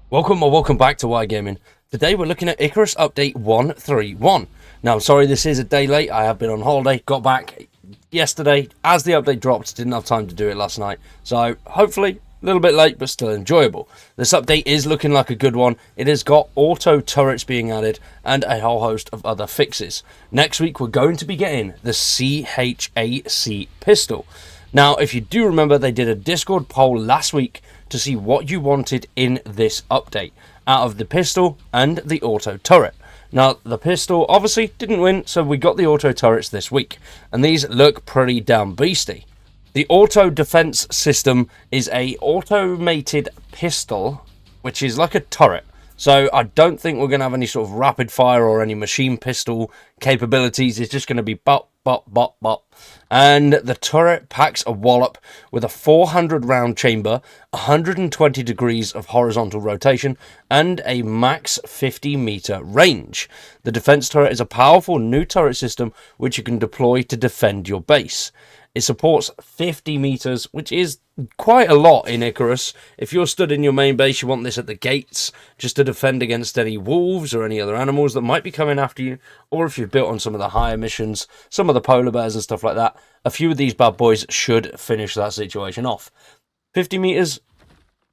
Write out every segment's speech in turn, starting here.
Welcome or welcome back to Gaming. Today we're looking at Icarus Update 131. Now, I'm sorry this is a day late. I have been on holiday, got back yesterday as the update dropped. Didn't have time to do it last night. So, hopefully, a little bit late, but still enjoyable. This update is looking like a good one. It has got auto turrets being added and a whole host of other fixes. Next week, we're going to be getting the CHAC pistol. Now, if you do remember, they did a Discord poll last week to see what you wanted in this update out of the pistol and the auto turret. Now, the pistol obviously didn't win, so we got the auto turrets this week, and these look pretty damn beasty. The auto defense system is a automated pistol, which is like a turret. So I don't think we're going to have any sort of rapid fire or any machine pistol capabilities. It's just going to be bop, bop, bop, bop. And the turret packs a wallop with a 400 round chamber, 120 degrees of horizontal rotation, and a max 50 meter range. The defense turret is a powerful new turret system which you can deploy to defend your base. It supports 50 meters, which is quite a lot in Icarus. If you're stood in your main base, you want this at the gates just to defend against any wolves or any other animals that might be coming after you. Or if you've built on some of the higher missions, some of the polar bears and stuff like that, a few of these bad boys should finish that situation off. 50 meters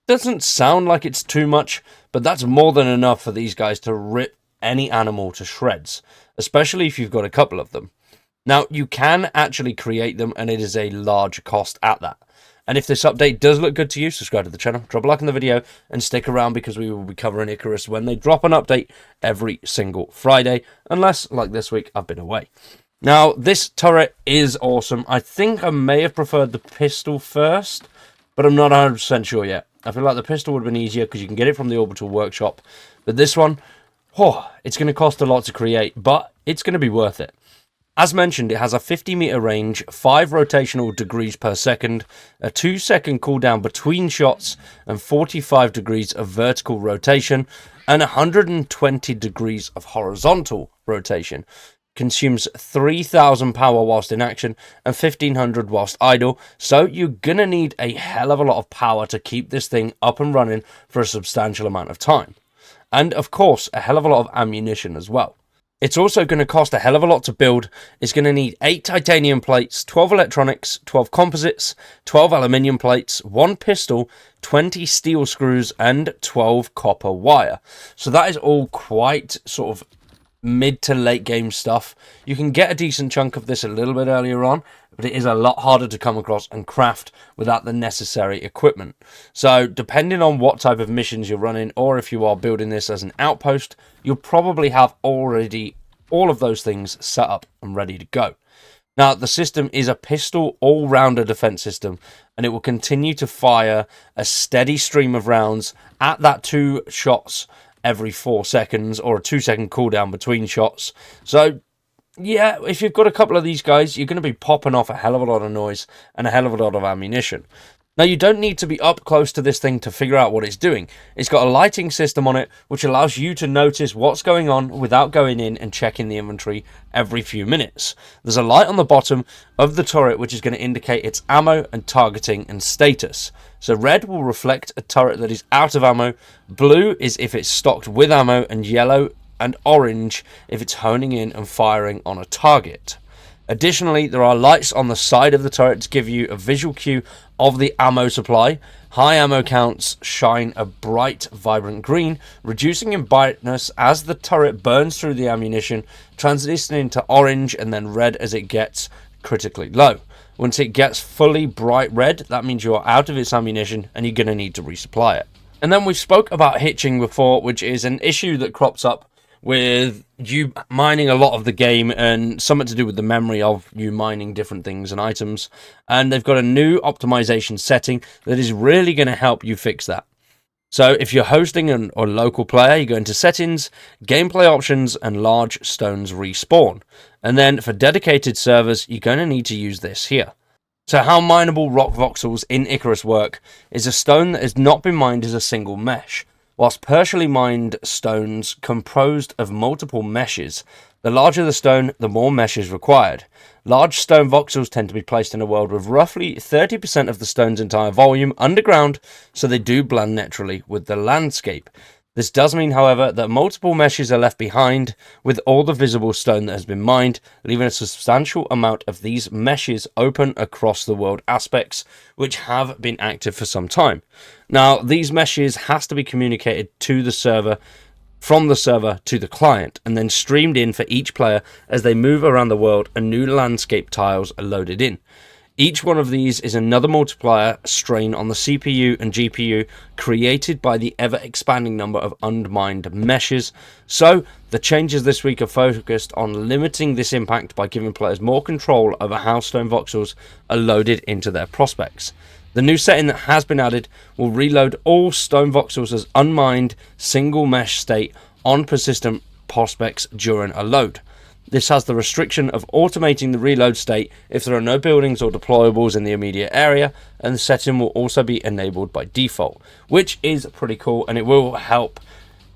doesn't sound like it's too much, but that's more than enough for these guys to rip any animal to shreds, especially if you've got a couple of them. Now, you can actually create them, and it is a large cost at that. And if this update does look good to you, subscribe to the channel, drop a like on the video, and stick around because we will be covering Icarus when they drop an update every single Friday, unless, like this week, I've been away. Now, this turret is awesome. I think I may have preferred the pistol first, but I'm not 100% sure yet. I feel like the pistol would have been easier because you can get it from the orbital workshop. But this one, it's going to cost a lot to create, but it's going to be worth it. As mentioned, it has a 50 meter range, 5 rotational degrees per second, a 2-second cooldown between shots, and 45 degrees of vertical rotation, and 120 degrees of horizontal rotation. Consumes 3,000 power whilst in action and 1,500 whilst idle, so you're gonna need a hell of a lot of power to keep this thing up and running for a substantial amount of time. And of course, a hell of a lot of ammunition as well. It's also going to cost a hell of a lot to build. It's going to need 8 titanium plates, 12 electronics, 12 composites, 12 aluminium plates, 1 pistol, 20 steel screws, and 12 copper wire. So that is all quite sort of mid to late game stuff. You can get a decent chunk of this a little bit earlier on, but it is a lot harder to come across and craft without the necessary equipment. So depending on what type of missions you're running, or if you are building this as an outpost, you'll probably have already all of those things set up and ready to go. Now, the system is a pistol all-rounder defense system, and it will continue to fire a steady stream of rounds at that 2 shots every 4 seconds, or a 2-second cooldown between shots. So yeah, if you've got a couple of these guys, you're going to be popping off a hell of a lot of noise and a hell of a lot of ammunition. Now, you don't need to be up close to this thing to figure out what it's doing. It's got a lighting system on it, which allows you to notice what's going on without going in and checking the inventory every few minutes. There's a light on the bottom of the turret, which is going to indicate its ammo and targeting and status. So red will reflect a turret that is out of ammo, blue is if it's stocked with ammo, and yellow and orange if it's honing in and firing on a target. Additionally, there are lights on the side of the turret to give you a visual cue of the ammo supply. High ammo counts shine a bright, vibrant green, reducing in brightness as the turret burns through the ammunition, transitioning to orange and then red as it gets critically low. Once it gets fully bright red, that means you are out of its ammunition and you're going to need to resupply it. And then we spoke about hitching before, which is an issue that crops up with you mining a lot of the game and something to do with the memory of you mining different things and items. And they've got a new optimization setting that is really going to help you fix that. So if you're hosting a local player, you go into settings, gameplay options, and large stones respawn. And then for dedicated servers, you're going to need to use this here. So how mineable rock voxels in Icarus work is a stone that has not been mined as a single mesh, whilst partially mined stones composed of multiple meshes The larger the stone, the more mesh is required. Large stone voxels tend to be placed in a world with roughly 30% of the stone's entire volume underground, so they do blend naturally with the landscape. This does mean, however, that multiple meshes are left behind with all the visible stone that has been mined, leaving a substantial amount of these meshes open across the world aspects, which have been active for some time. Now, these meshes has to be communicated to the server, from the server to the client, and then streamed in for each player as they move around the world and new landscape tiles are loaded in. Each one of these is another multiplier strain on the CPU and GPU created by the ever-expanding number of unmined meshes. So, the changes this week are focused on limiting this impact by giving players more control over how stone voxels are loaded into their prospects. The new setting that has been added will reload all stone voxels as unmined single mesh state on persistent prospects during a load. This has the restriction of automating the reload state if there are no buildings or deployables in the immediate area, and the setting will also be enabled by default, which is pretty cool, and it will help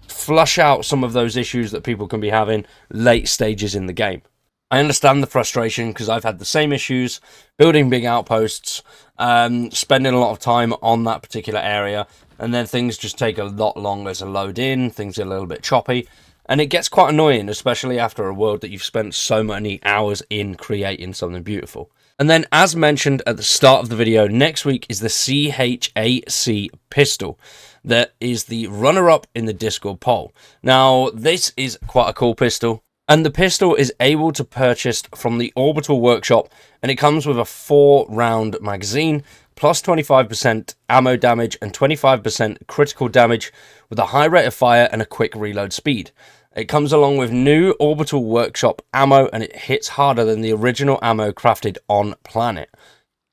flush out some of those issues that people can be having late stages in the game. I understand the frustration because I've had the same issues building big outposts, spending a lot of time on that particular area, and then things just take a lot longer to load in, things are a little bit choppy. And it gets quite annoying, especially after a world that you've spent so many hours in creating something beautiful. And then, as mentioned at the start of the video, next week is the CHAC pistol. That is the runner-up in the Discord poll. Now, this is quite a cool pistol. And the pistol is able to purchase from the Orbital Workshop. And it comes with a 4-round magazine, plus 25% ammo damage and 25% critical damage, with a high rate of fire and a quick reload speed. It comes along with new Orbital Workshop ammo, and it hits harder than the original ammo crafted on planet.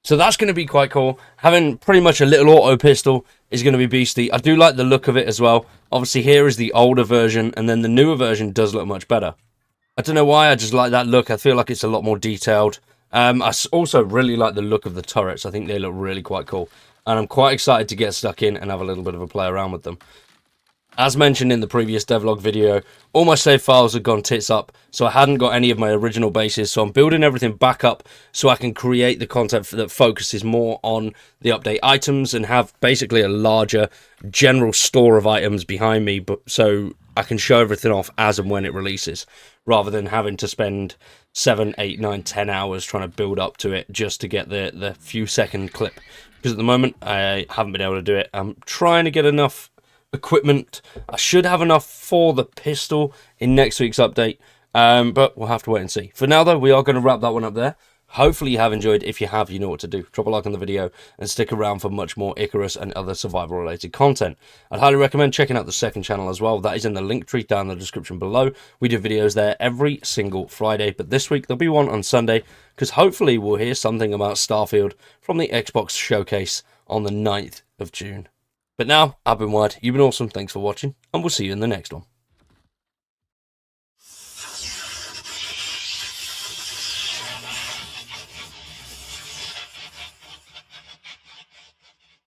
So that's going to be quite cool. Having pretty much a little auto pistol is going to be beastie. I do like the look of it as well. Obviously here is the older version, and then the newer version does look much better. I don't know why, I just like that look. I feel like it's a lot more detailed. I also really like the look of the turrets. I think they look really quite cool. And I'm quite excited to get stuck in and have a little bit of a play around with them. As mentioned in the previous devlog video, all my save files have gone tits up, so I hadn't got any of my original bases, so I'm building everything back up so I can create the content that focuses more on the update items and have basically a larger general store of items behind me, but so I can show everything off as and when it releases, rather than having to spend 7, 8, 9, 10 hours trying to build up to it just to get the few second clip. Because at the moment, I haven't been able to do it. I'm trying to get enough equipment. I should have enough for the pistol in next week's update, but we'll have to wait and see. For now though, we are going to wrap that one up there. Hopefully you have enjoyed. If you have, you know what to do. Drop a like on the video and stick around for much more Icarus and other survival related content. I'd highly recommend checking out the second channel as well. That is in the link tree down in the description below. We do videos there every single Friday, but this week there'll be one on Sunday, because hopefully we'll hear something about Starfield from the Xbox showcase on the 9th of June. But now, I've been Wyatt, you've been awesome, thanks for watching, and we'll see you in the next one.